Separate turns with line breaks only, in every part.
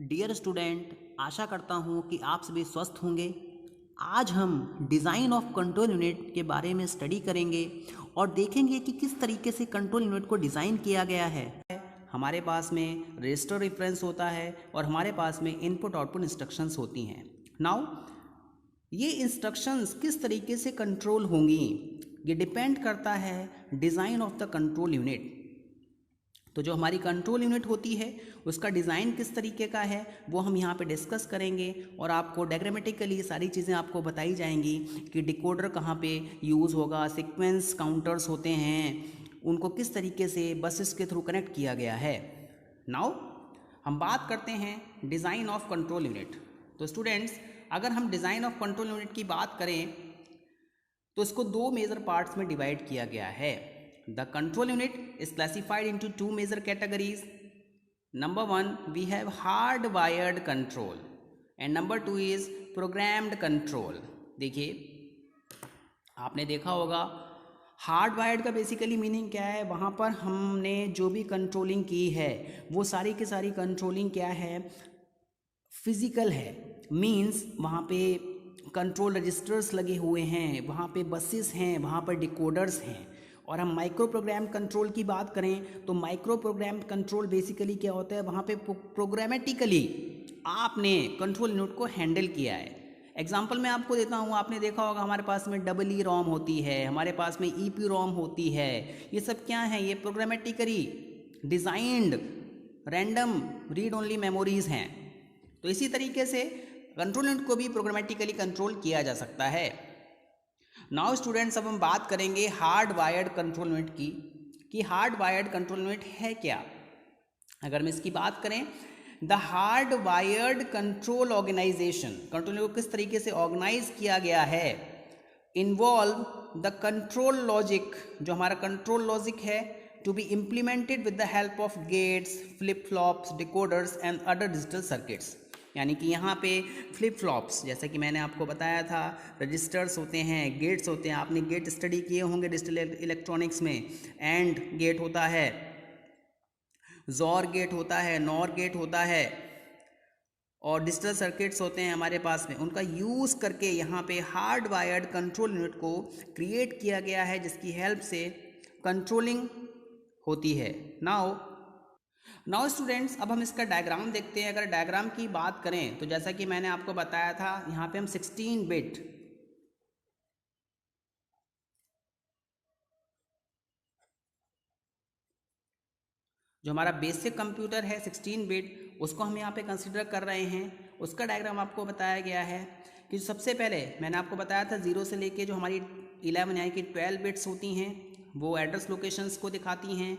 Dear student, आशा करता हूँ कि आप सभी स्वस्थ होंगे। आज हम डिज़ाइन ऑफ कंट्रोल यूनिट के बारे में स्टडी करेंगे और देखेंगे कि किस तरीके से कंट्रोल यूनिट को डिज़ाइन किया गया है। हमारे पास में रजिस्टर रेफरेंस होता है और हमारे पास में इनपुट आउटपुट इंस्ट्रक्शंस होती हैं। नाउ ये इंस्ट्रक्शंस किस तरीके से कंट्रोल होंगी, ये डिपेंड करता है design of the control unit. तो जो हमारी कंट्रोल यूनिट होती है उसका डिज़ाइन किस तरीके का है वो हम यहाँ पे डिस्कस करेंगे और आपको डायग्रामेटिकली सारी चीज़ें आपको बताई जाएंगी कि डिकोडर कहाँ पे यूज़ होगा, सीक्वेंस काउंटर्स होते हैं उनको किस तरीके से बसेस के थ्रू कनेक्ट किया गया है। नाउ हम बात करते हैं डिज़ाइन ऑफ कंट्रोल यूनिट। तो स्टूडेंट्स, अगर हम डिज़ाइन ऑफ कंट्रोल यूनिट की बात करें तो इसको दो मेजर पार्ट्स में डिवाइड किया गया है। The control unit is classified into two major categories. Number one, we have hardwired control and number two is programmed control. देखिए, आपने देखा होगा हार्डवायर्ड का बेसिकली मीनिंग क्या है। वहाँ पर हमने जो भी कंट्रोलिंग की है वो सारी की सारी कंट्रोलिंग क्या है, फिजिकल है। मीन्स वहाँ पे कंट्रोल रजिस्टर्स लगे हुए हैं, वहाँ पे बसेस हैं, वहाँ पर डिकोडर्स हैं। और हम माइक्रो प्रोग्राम कंट्रोल की बात करें तो माइक्रो प्रोग्राम कंट्रोल बेसिकली क्या होता है, वहाँ पे प्रोग्रामेटिकली आपने कंट्रोल यूनिट को हैंडल किया है। एग्जांपल मैं आपको देता हूँ, आपने देखा होगा हमारे पास में डबल रोम होती है, हमारे पास में ईपी रोम होती है। ये सब क्या है, ये programmatically designed random read only memories हैं। तो इसी तरीके से कंट्रोल यूनिट को भी प्रोग्रामेटिकली कंट्रोल किया जा सकता है। नाउ स्टूडेंट्स, अब हम बात करेंगे हार्ड वायर्ड कंट्रोल यूनिट की कि हार्ड वायर्ड कंट्रोल यूनिट है क्या। अगर हम इसकी बात करें, the hard wired control organisation, control unit को किस तरीके से ऑर्गेनाइज किया गया है, इन्वॉल्व द कंट्रोल लॉजिक, जो हमारा कंट्रोल लॉजिक है, to be implemented with the help of gates, flip flops, decoders and other digital circuits. यानी कि यहाँ पे फ्लिप फ्लॉप्स, जैसा कि मैंने आपको बताया था, रजिस्टर्स होते हैं, गेट्स होते हैं, आपने गेट स्टडी किए होंगे डिजिटल इलेक्ट्रॉनिक्स में। एंड गेट होता है, जोर गेट होता है, नॉर गेट होता है और डिजिटल सर्किट्स होते हैं हमारे पास में। उनका यूज़ करके यहाँ पे हार्ड वायर्ड कंट्रोल यूनिट को क्रिएट किया गया है जिसकी हेल्प से कंट्रोलिंग होती है। नाउ स्टूडेंट्स, अब हम इसका डायग्राम देखते हैं। अगर डायग्राम की बात करें तो जैसा कि मैंने आपको बताया था, यहाँ पे हम 16 बिट जो हमारा बेसिक कंप्यूटर है 16 बिट, उसको हम यहाँ पे कंसिडर कर रहे हैं। उसका डायग्राम आपको बताया गया है कि सबसे पहले मैंने आपको बताया था 0 से लेके जो हमारी 11 यानी कि 12 बिट्स होती हैं वो एड्रेस लोकेशंस को दिखाती हैं।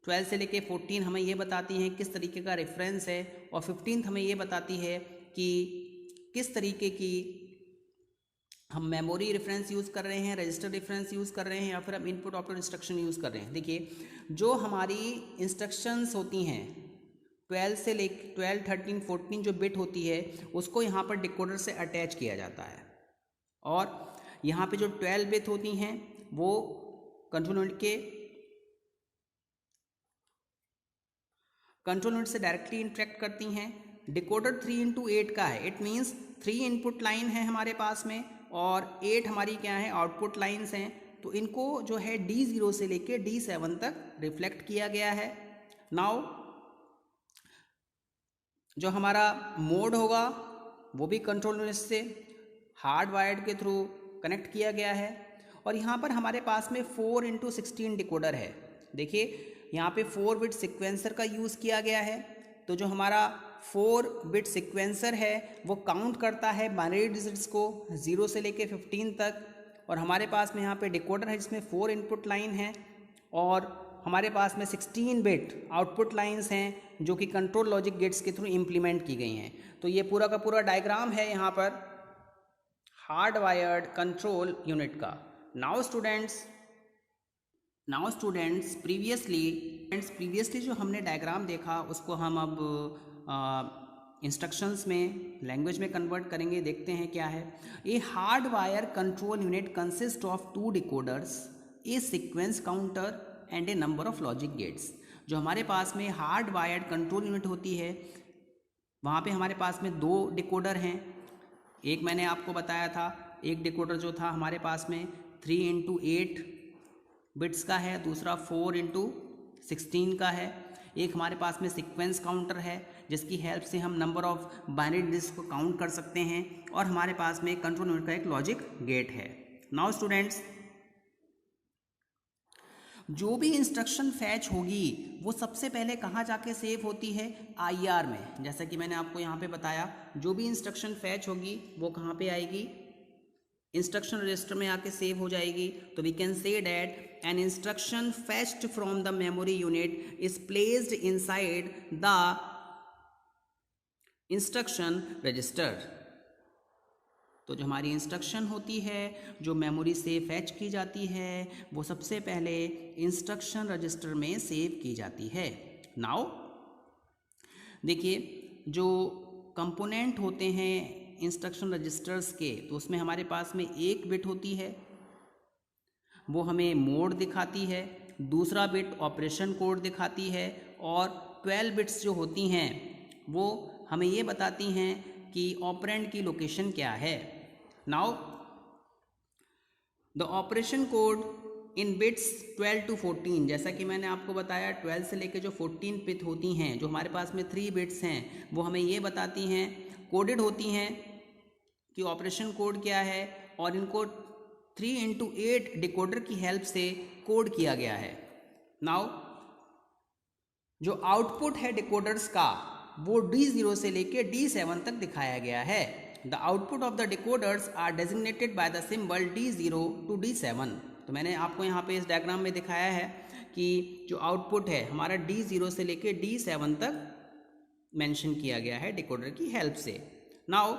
12 से लेके 14 हमें ये बताती हैं किस तरीके का रेफरेंस है और 15 हमें ये बताती है कि किस तरीके की हम मेमोरी रेफरेंस यूज़ कर रहे हैं, रजिस्टर रेफरेंस यूज़ कर रहे हैं या फिर हम इनपुट आउटपुट इंस्ट्रक्शन यूज़ कर रहे हैं। देखिए, जो हमारी इंस्ट्रक्शंस होती हैं 12 से लेके 12, 13, 14 जो बिट होती है उसको यहाँ पर डिकोडर से अटैच किया जाता है और यहाँ पे जो 12 बिट होती हैं वो कंट्रोल यूनिट से डायरेक्टली इंटरेक्ट करती हैं। डिकोडर 3x8 का है, इट मीन्स 3 इनपुट लाइन है हमारे पास में और 8 हमारी क्या है, आउटपुट लाइंस हैं। तो इनको जो है D0 से लेके D7 तक रिफ्लेक्ट किया गया है। नाउ जो हमारा मोड होगा वो भी कंट्रोल यूनिट से हार्ड वायर्ड के थ्रू कनेक्ट किया गया है और यहाँ पर हमारे पास में 4x16 डिकोडर है। देखिए, यहाँ पे 4 बिट सिक्वेंसर का यूज़ किया गया है। तो जो हमारा 4 बिट सिक्वेंसर है वो काउंट करता है बाइनरी डिजिट्स को 0 से लेके 15 तक और हमारे पास में यहाँ पे डिकोडर है जिसमें 4 इनपुट लाइन है और हमारे पास में 16 बिट आउटपुट लाइंस हैं जो कि कंट्रोल लॉजिक गेट्स के थ्रू इम्प्लीमेंट की गई हैं। तो ये पूरा का पूरा डायग्राम है यहाँ पर हार्ड वायर्ड कंट्रोल यूनिट का। नाउ स्टूडेंट्स प्रीवियसली जो हमने डायग्राम देखा उसको हम अब इंस्ट्रक्शंस में लैंग्वेज में कन्वर्ट करेंगे। देखते हैं क्या है। A hard wire control unit consist of 2 decoders, A sequence counter and A number of logic gates. जो हमारे पास में हार्ड वायर्ड कंट्रोल यूनिट होती है वहाँ पे हमारे पास में 2 डिकोडर हैं। एक मैंने आपको बताया था, एक डिकोडर जो था हमारे पास में 3x8 बिट्स का है, दूसरा 4x16 का है। एक हमारे पास में सीक्वेंस काउंटर है जिसकी हेल्प से हम नंबर ऑफ बाइनरी डिजिट्स को काउंट कर सकते हैं, और हमारे पास में कंट्रोल यूनिट का एक लॉजिक गेट है। नाउ स्टूडेंट्स, जो भी इंस्ट्रक्शन फैच होगी वो सबसे पहले कहाँ जाके सेव होती है, IR में। जैसा कि मैंने आपको यहाँ पे बताया, जो भी इंस्ट्रक्शन फैच होगी वो कहाँ पे आएगी, इंस्ट्रक्शन रजिस्टर में आके सेव हो जाएगी। तो we can say that an instruction fetched from the memory unit is placed inside the instruction register. तो जो हमारी इंस्ट्रक्शन होती है जो मेमोरी से फैच की जाती है वो सबसे पहले इंस्ट्रक्शन रजिस्टर में सेव की जाती है। नाउ देखिए, जो कंपोनेंट होते हैं इंस्ट्रक्शन रजिस्टर्स के, तो उसमें हमारे पास में एक बिट होती है, वो हमें मोड दिखाती है, दूसरा बिट ऑपरेशन कोड दिखाती है, और 12 बिट्स जो होती हैं वो हमें ये बताती हैं कि ऑपरेंड की लोकेशन क्या है। Now the operation code in bits 12 to 14, जैसा कि मैंने आपको बताया 12 से लेके जो 14 बिट होती हैं, जो हमारे पास में 3 बिट्स हैं, वो हमें ये बताती हैं, कोडेड होती हैं कि ऑपरेशन कोड क्या है, और इनको 3x8 डिकोडर की हेल्प से कोड किया गया है। नाउ जो आउटपुट है डिकोडर्स का वो D0 से लेके D7 तक दिखाया गया है। The output of the decoders are designated by the symbol D0 to D7। तो मैंने आपको यहाँ पे इस डायग्राम में दिखाया है कि जो आउटपुट है हमारा D0 से लेके D7 तक मेंशन किया गया है डिकोडर की हेल्प से। नाउ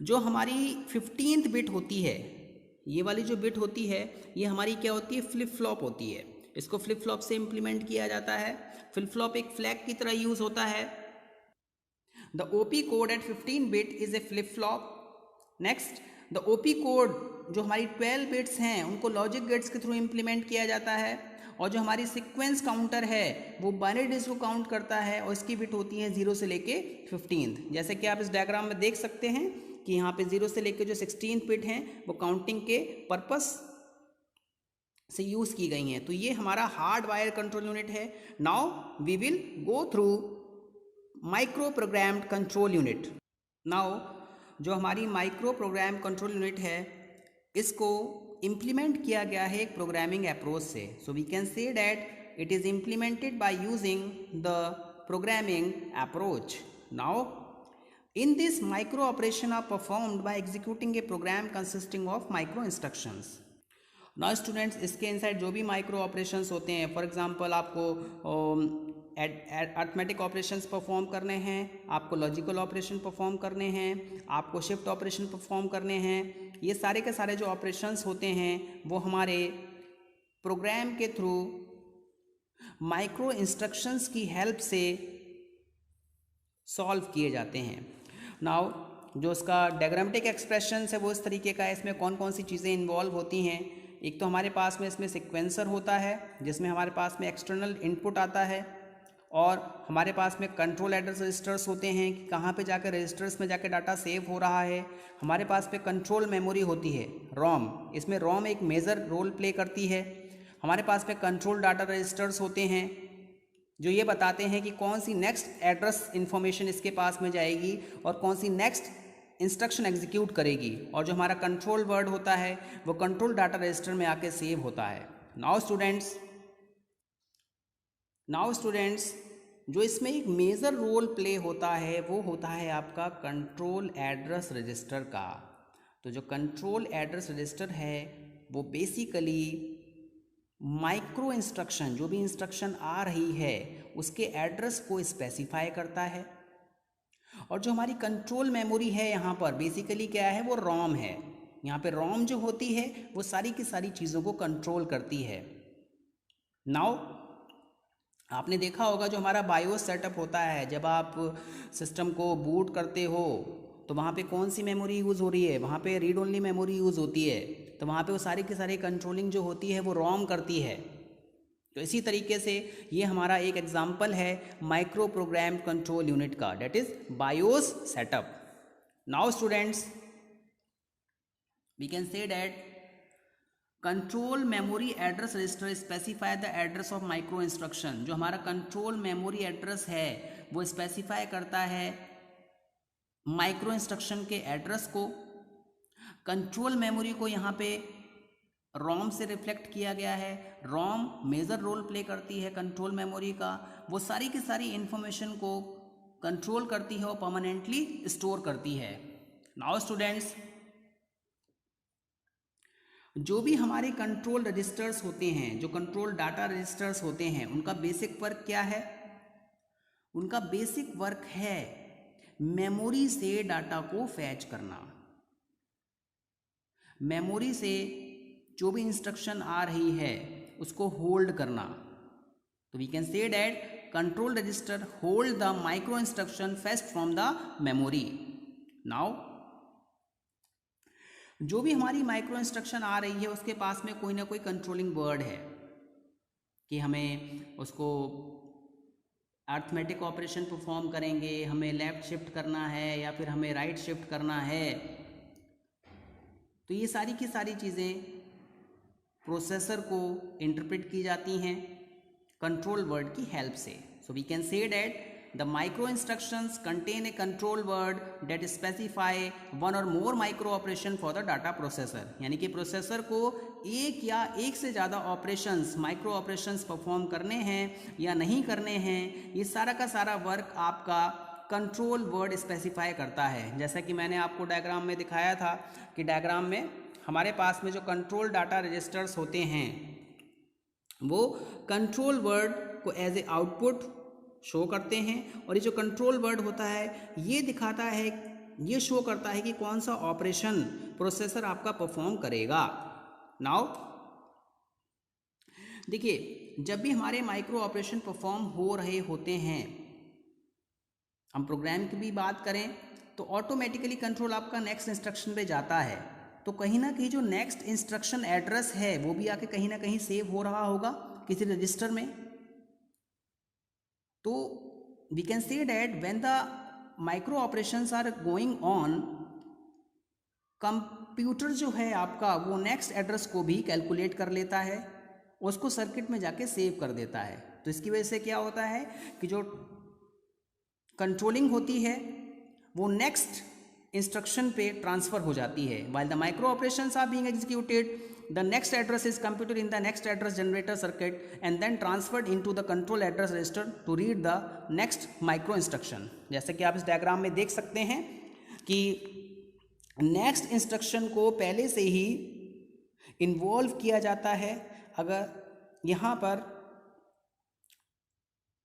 जो हमारी 15th बिट होती है, ये वाली जो बिट होती है ये हमारी क्या होती है, फ्लिप फ्लॉप होती है। इसको फ्लिप फ्लॉप से इंप्लीमेंट किया जाता है। फ्लिप फ्लॉप एक फ्लैग की तरह यूज होता है। The OP code at 15 bit is a flip flop. Next, the OP code जो हमारी 12 बिट्स हैं उनको लॉजिक गेट्स के थ्रू इंप्लीमेंट किया जाता है, और जो हमारी सीक्वेंस काउंटर है वो बाइनरी डिजिट्स को काउंट करता है, और इसकी बिट होती है 0 से लेके 15। जैसे कि आप इस डायग्राम में देख सकते हैं कि यहाँ पे 0 से लेके जो 16 बिट हैं वो काउंटिंग के पर्पस से यूज की गई हैं। तो ये हमारा हार्ड वायर कंट्रोल यूनिट है। Now we will go through micro programmed control unit. Now जो हमारी माइक्रो प्रोग्राम कंट्रोल यूनिट है इसको इम्प्लीमेंट किया गया है एक प्रोग्रामिंग अप्रोच से। So we can say that it is implemented by using the programming approach. Now in this micro operation are performed by executing a program consisting of micro instructions। Now students, इसके inside जो भी micro operations होते हैं, for example आपको arithmetic operations perform करने हैं, आपको logical operation perform करने हैं, आपको शिफ्ट ऑपरेशन परफॉर्म करने हैं, ये सारे के सारे जो ऑपरेशंस होते हैं वो हमारे प्रोग्राम के थ्रू माइक्रो इंस्ट्रक्शंस की हेल्प से सॉल्व किए जाते हैं। नाउ जो उसका डायग्रामेटिक एक्सप्रेशन है वो इस तरीके का है। इसमें कौन कौन सी चीज़ें इन्वॉल्व होती हैं, एक तो हमारे पास में इसमें सिक्वेंसर होता है जिसमें हमारे पास में एक्सटर्नल इनपुट आता है, और हमारे पास में कंट्रोल एड्रेस रजिस्टर्स होते हैं कि कहाँ पे जाकर रजिस्टर्स में जाकर डाटा सेव हो रहा है। हमारे पास में कंट्रोल मेमोरी होती है रोम, इसमें रोम एक मेजर रोल प्ले करती है। हमारे पास में कंट्रोल डाटा रजिस्टर्स होते हैं जो ये बताते हैं कि कौन सी नेक्स्ट एड्रेस इंफॉर्मेशन इसके पास में जाएगी और कौन सी नेक्स्ट इंस्ट्रक्शन एग्जीक्यूट करेगी, और जो हमारा कंट्रोल वर्ड होता है वो कंट्रोल डाटा रजिस्टर में आके सेव होता है। नाउ स्टूडेंट्स जो इसमें एक मेजर रोल प्ले होता है वो होता है आपका कंट्रोल एड्रेस रजिस्टर का। तो जो कंट्रोल एड्रेस रजिस्टर है वो बेसिकली माइक्रो इंस्ट्रक्शन, जो भी इंस्ट्रक्शन आ रही है उसके एड्रेस को स्पेसिफाई करता है, और जो हमारी कंट्रोल मेमोरी है यहाँ पर बेसिकली क्या है, वो रोम है। यहाँ पे रोम जो होती है वो सारी की सारी चीज़ों को कंट्रोल करती है। नाउ आपने देखा होगा जो हमारा बायोस सेटअप होता है, जब आप सिस्टम को बूट करते हो तो वहाँ पे कौन सी मेमोरी यूज़ हो रही है, वहाँ पे रीड ओनली मेमोरी यूज़ होती है। तो वहाँ पे वो सारी की सारी कंट्रोलिंग जो होती है वो रोम करती है। तो इसी तरीके से ये हमारा एक एग्जाम्पल है माइक्रो प्रोग्राम कंट्रोल यूनिट का, that is BIOS setup. Now students, we can say that control memory address register specify the address of micro instruction. जो हमारा कंट्रोल मेमोरी एड्रेस है वो स्पेसिफाई करता है माइक्रो इंस्ट्रक्शन के address को. Control memory को यहाँ पे रोम से रिफ्लेक्ट किया गया है. रोम मेजर रोल प्ले करती है कंट्रोल मेमोरी का. वो सारी की सारी इंफॉर्मेशन को कंट्रोल करती है और परमानेंटली स्टोर करती है. नाउ स्टूडेंट्स, जो भी हमारे कंट्रोल रजिस्टर्स होते हैं, जो कंट्रोल डाटा रजिस्टर्स होते हैं, उनका बेसिक वर्क क्या है? उनका बेसिक वर्क है मेमोरी से डाटा को फैच करना. मेमोरी से जो भी इंस्ट्रक्शन आ रही है उसको होल्ड करना. तो we can say that control register hold the micro instruction fetched from the memory. Now जो भी हमारी माइक्रो इंस्ट्रक्शन आ रही है उसके पास में कोई ना कोई कंट्रोलिंग वर्ड है कि हमें उसको अर्थमेटिक ऑपरेशन परफॉर्म करेंगे, हमें लेफ्ट शिफ्ट करना है या फिर हमें राइट शिफ्ट करना है. तो ये सारी की सारी चीज़ें प्रोसेसर को इंटरप्रेट की जाती हैं कंट्रोल वर्ड की हेल्प से. So we can say that the micro instructions contain a control word that specify one or more micro operation for the data processor. यानी कि प्रोसेसर को एक या एक से ज़्यादा ऑपरेशंस, माइक्रो ऑपरेशंस परफॉर्म करने हैं या नहीं करने हैं, ये सारा का सारा वर्क आपका कंट्रोल वर्ड स्पेसिफाई करता है. जैसा कि मैंने आपको डायग्राम में दिखाया था कि डायग्राम में हमारे पास में जो कंट्रोल डाटा रजिस्टर्स होते हैं वो कंट्रोल वर्ड को एज ए आउटपुट शो करते हैं. और ये जो कंट्रोल वर्ड होता है ये दिखाता है, ये शो करता है कि कौन सा ऑपरेशन प्रोसेसर आपका परफॉर्म करेगा. नाउ देखिए, जब भी हमारे माइक्रो ऑपरेशन परफॉर्म हो रहे होते हैं, हम प्रोग्राम की भी बात करें तो ऑटोमेटिकली कंट्रोल आपका नेक्स्ट इंस्ट्रक्शन पे जाता है. तो कहीं ना कहीं जो नेक्स्ट इंस्ट्रक्शन एड्रेस है वो भी आके कहीं ना कहीं सेव हो रहा होगा किसी रजिस्टर में. तो we can say that when the micro operations are going on, computer जो है आपका वो नेक्स्ट एड्रेस को भी कैलकुलेट कर लेता है, उसको सर्किट में जाके सेव कर देता है. तो इसकी वजह से क्या होता है कि जो कंट्रोलिंग होती है वो नेक्स्ट इंस्ट्रक्शन पे ट्रांसफ़र हो जाती है. While the micro operations are being executed, the next address is computed in the next address generator circuit and then transferred into the control address register to read the next micro instruction. जैसे कि आप इस diagram में देख सकते हैं कि next instruction को पहले से ही इन्वॉल्व किया जाता है अगर यहाँ पर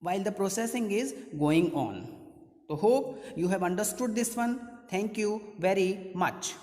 while the processing is going on. So hope you have understood this one. Thank you very much.